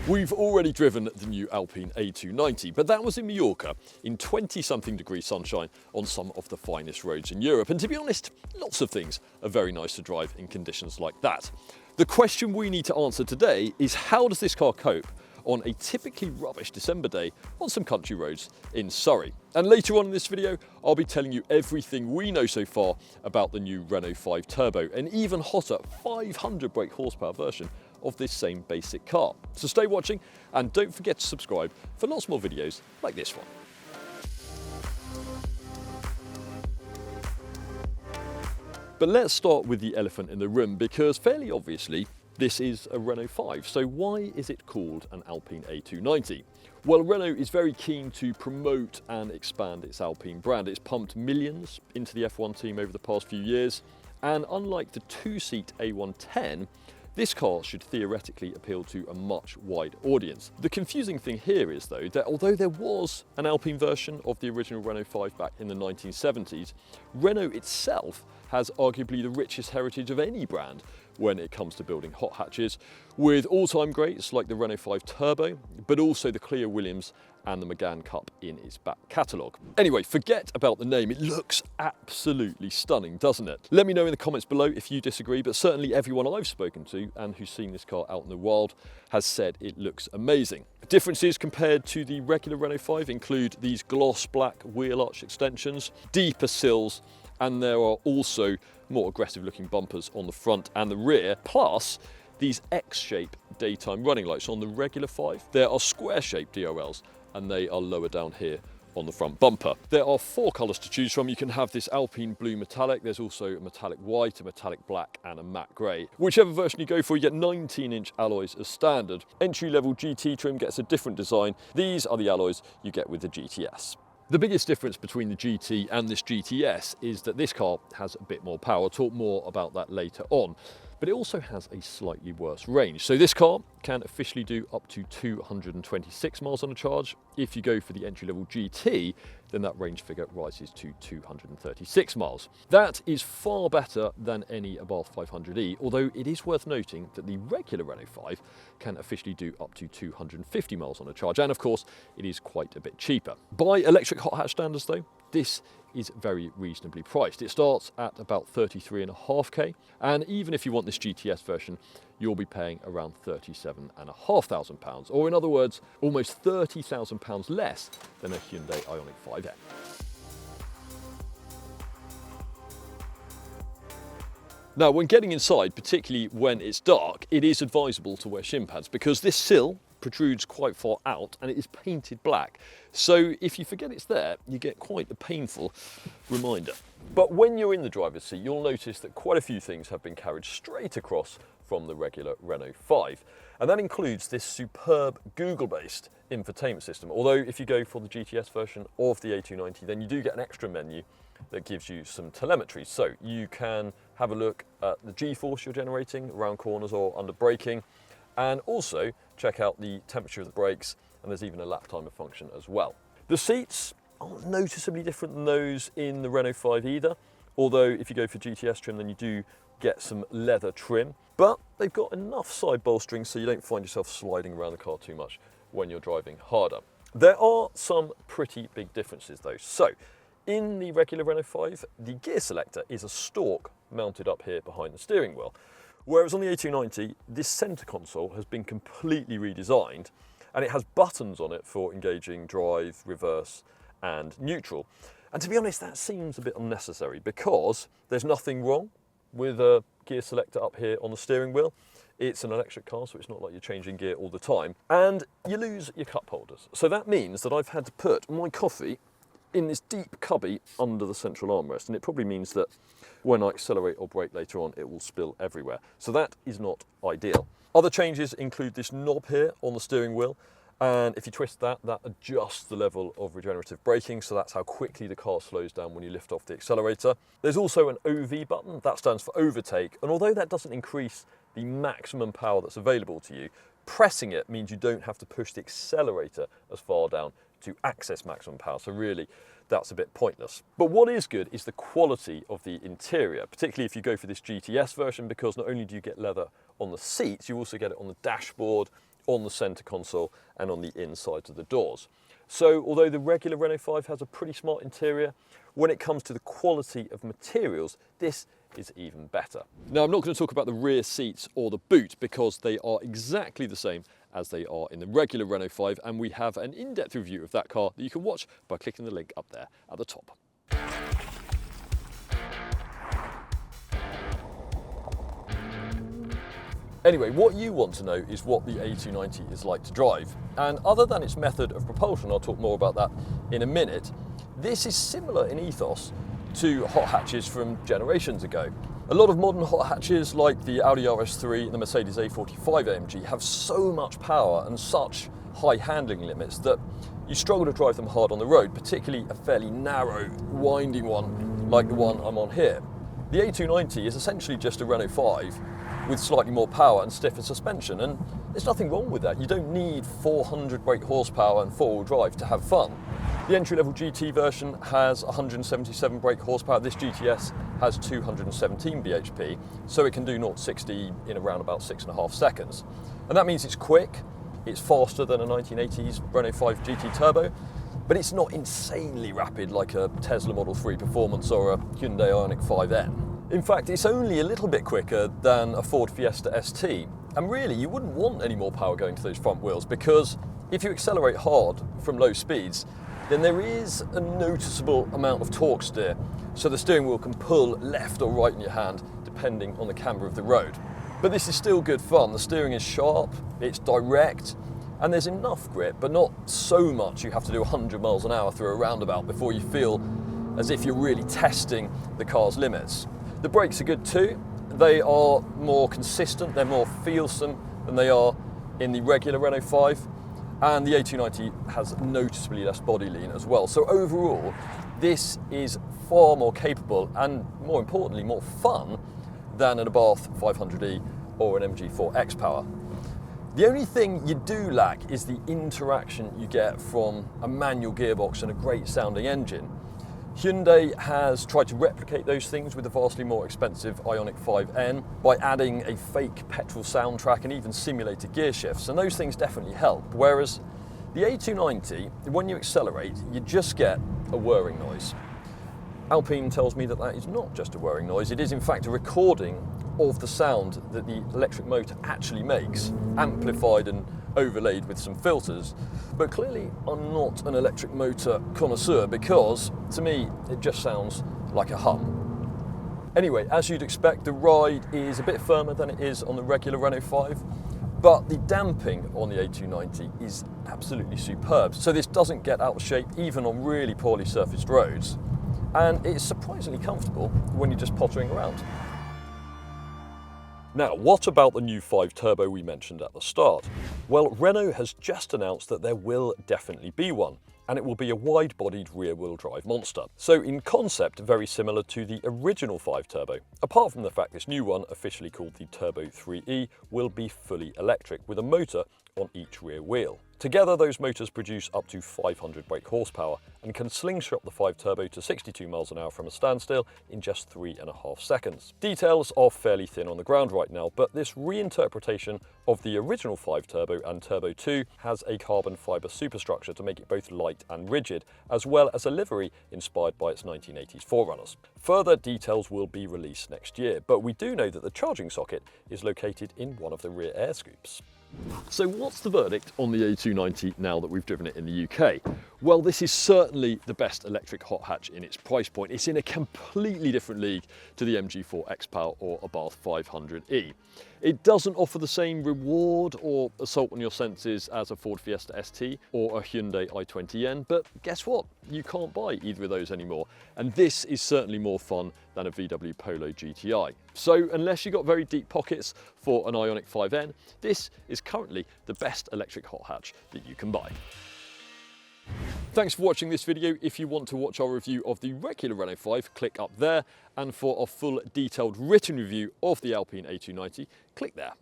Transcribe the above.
We've already driven the new Alpine A290, but that was in Mallorca in 20-something degree sunshine on some of the finest roads in Europe. And to be honest, lots of things are very nice to drive in conditions like that. The question we need to answer today is, how does this car cope on a typically rubbish December day on some country roads in Surrey? And later on in this video, I'll be telling you everything we know so far about the new Renault 5 Turbo, an even hotter 500 brake horsepower version of this same basic car. So stay watching and don't forget to subscribe for lots more videos like this one. But let's start with the elephant in the room, because fairly obviously this is a Renault 5. So why is it called an Alpine A290? Well, Renault is very keen to promote and expand its Alpine brand. It's pumped millions into the F1 team over the past few years, and unlike the two-seat A110, this car should theoretically appeal to a much wider audience. The confusing thing here is, though, that although there was an Alpine version of the original Renault 5 back in the 1970s, Renault itself has arguably the richest heritage of any brand when it comes to building hot hatches, with all-time greats like the Renault 5 Turbo, but also the Clio Williams and the Megane Cup in its back catalogue. Anyway, forget about the name. It looks absolutely stunning, doesn't it? Let me know in the comments below if you disagree, but certainly everyone I've spoken to and who's seen this car out in the wild has said it looks amazing. Differences compared to the regular Renault 5 include these gloss black wheel arch extensions, deeper sills, and there are also more aggressive looking bumpers on the front and the rear, plus these X-shape daytime running lights. On the regular 5, there are square-shaped DRLs, and they are lower down here on the front bumper. There are 4 colours to choose from. You can have this Alpine blue metallic, there's also a metallic white, a metallic black and a matte grey. Whichever version you go for, you get 19-inch alloys as standard. Entry-level GT trim gets a different design. These are the alloys you get with the GTS. The biggest difference between the GT and this GTS is that this car has a bit more power. I'll talk more about that later on. But it also has a slightly worse range. So this car can officially do up to 226 miles on a charge. If you go for the entry-level GT, then that range figure rises to 236 miles. That is far better than any Abarth 500e, although it is worth noting that the regular Renault 5 can officially do up to 250 miles on a charge, and of course, it is quite a bit cheaper. By electric hot hatch standards though, this is very reasonably priced. It starts at about 33.5k, and even if you want this GTS version, you'll be paying around £37,500, or in other words, almost £30,000 less than a Hyundai Ioniq 5N. Now, when getting inside, particularly when it's dark, it is advisable to wear shin pads, because this sill protrudes quite far out and it is painted black. So if you forget it's there, you get quite a painful reminder. But when you're in the driver's seat, you'll notice that quite a few things have been carried straight across from the regular Renault 5. And that includes this superb Google-based infotainment system. Although if you go for the GTS version of the A290, then you do get an extra menu that gives you some telemetry. So you can have a look at the G-force you're generating around corners or under braking, and also check out the temperature of the brakes, and there's even a lap timer function as well. The seats aren't noticeably different than those in the Renault 5 either, although if you go for GTS trim, then you do get some leather trim, but they've got enough side bolstering so you don't find yourself sliding around the car too much when you're driving harder. There are some pretty big differences though. So in the regular Renault 5, the gear selector is a stalk mounted up here behind the steering wheel. Whereas on the A290, this centre console has been completely redesigned, and it has buttons on it for engaging drive, reverse and neutral. And to be honest, that seems a bit unnecessary, because there's nothing wrong with a gear selector up here on the steering wheel. It's an electric car, so it's not like you're changing gear all the time. And you lose your cup holders. So that means that I've had to put my coffee in this deep cubby under the central armrest, and it probably means that when I accelerate or brake later on, it will spill everywhere. So that is not ideal. Other changes include this knob here on the steering wheel, and if you twist that, that adjusts the level of regenerative braking, so that's how quickly the car slows down when you lift off the accelerator. There's also an OV button, that stands for overtake, and although that doesn't increase the maximum power that's available to you, pressing it means you don't have to push the accelerator as far down to access maximum power, so really that's a bit pointless. But what is good is the quality of the interior, particularly if you go for this GTS version, because not only do you get leather on the seats, you also get it on the dashboard, on the centre console and on the insides of the doors. So although the regular Renault 5 has a pretty smart interior, when it comes to the quality of materials, this is even better. Now, I'm not going to talk about the rear seats or the boot because they are exactly the same as they are in the regular Renault 5, and we have an in-depth review of that car that you can watch by clicking the link up there at the top. Anyway, what you want to know is what the A290 is like to drive. And other than its method of propulsion, I'll talk more about that in a minute, this is similar in ethos to hot hatches from generations ago. A lot of modern hot hatches like the Audi RS3 and the Mercedes A45 AMG have so much power and such high handling limits that you struggle to drive them hard on the road, particularly a fairly narrow, winding one like the one I'm on here. The A290 is essentially just a Renault 5 with slightly more power and stiffer suspension, and there's nothing wrong with that. You don't need 400 brake horsepower and four-wheel drive to have fun. The entry-level GT version has 177 brake horsepower. This GTS has 217 bhp, so it can do 0-60 in around about 6.5 seconds. And that means it's quick, it's faster than a 1980s Renault 5 GT Turbo, but it's not insanely rapid like a Tesla Model 3 Performance or a Hyundai Ioniq 5N. In fact, it's only a little bit quicker than a Ford Fiesta ST, and really you wouldn't want any more power going to those front wheels, because if you accelerate hard from low speeds, then there is a noticeable amount of torque steer, so the steering wheel can pull left or right in your hand depending on the camber of the road. But this is still good fun. The steering is sharp, it's direct, and there's enough grip, but not so much you have to do 100 miles an hour through a roundabout before you feel as if you're really testing the car's limits. The brakes are good too. They are more consistent, they're more feelsome than they are in the regular Renault 5, and the A290 has noticeably less body lean as well. So overall, this is far more capable and, more importantly, more fun than an Abarth 500e or an MG4 X-Power. The only thing you do lack is the interaction you get from a manual gearbox and a great sounding engine. Hyundai has tried to replicate those things with the vastly more expensive Ioniq 5N by adding a fake petrol soundtrack and even simulated gear shifts, and those things definitely help. Whereas the A290, when you accelerate, you just get a whirring noise. Alpine tells me that that is not just a whirring noise, it is in fact a recording of the sound that the electric motor actually makes, amplified and overlaid with some filters. But clearly I'm not an electric motor connoisseur, because to me it just sounds like a hum. Anyway, as you'd expect, the ride is a bit firmer than it is on the regular Renault 5, but the damping on the A290 is absolutely superb. So this doesn't get out of shape even on really poorly surfaced roads, and it's surprisingly comfortable when you're just pottering around. Now, what about the new 5 Turbo we mentioned at the start? Well, Renault has just announced that there will definitely be one, and it will be a wide-bodied rear-wheel drive monster. So in concept, very similar to the original 5 Turbo, apart from the fact this new one, officially called the Turbo 3E, will be fully electric with a motor on each rear wheel. Together, those motors produce up to 500 brake horsepower and can slingshot the 5 Turbo to 62 miles an hour from a standstill in just 3.5 seconds. Details are fairly thin on the ground right now, but this reinterpretation of the original 5 Turbo and Turbo 2 has a carbon fibre superstructure to make it both light and rigid, as well as a livery inspired by its 1980s forerunners. Further details will be released next year, but we do know that the charging socket is located in one of the rear air scoops. So what's the verdict on the A290 now that we've driven it in the UK? Well, this is certainly the best electric hot hatch in its price point. It's in a completely different league to the MG4 X-Power or Abarth 500e. It doesn't offer the same reward or assault on your senses as a Ford Fiesta ST or a Hyundai i20N, but guess what? You can't buy either of those anymore. And this is certainly more fun than a VW Polo GTI. So unless you've got very deep pockets for an Ioniq 5N, this is currently the best electric hot hatch that you can buy. Thanks for watching this video. If you want to watch our review of the regular Renault 5, click up there. And for a full detailed written review of the Alpine A290, click there.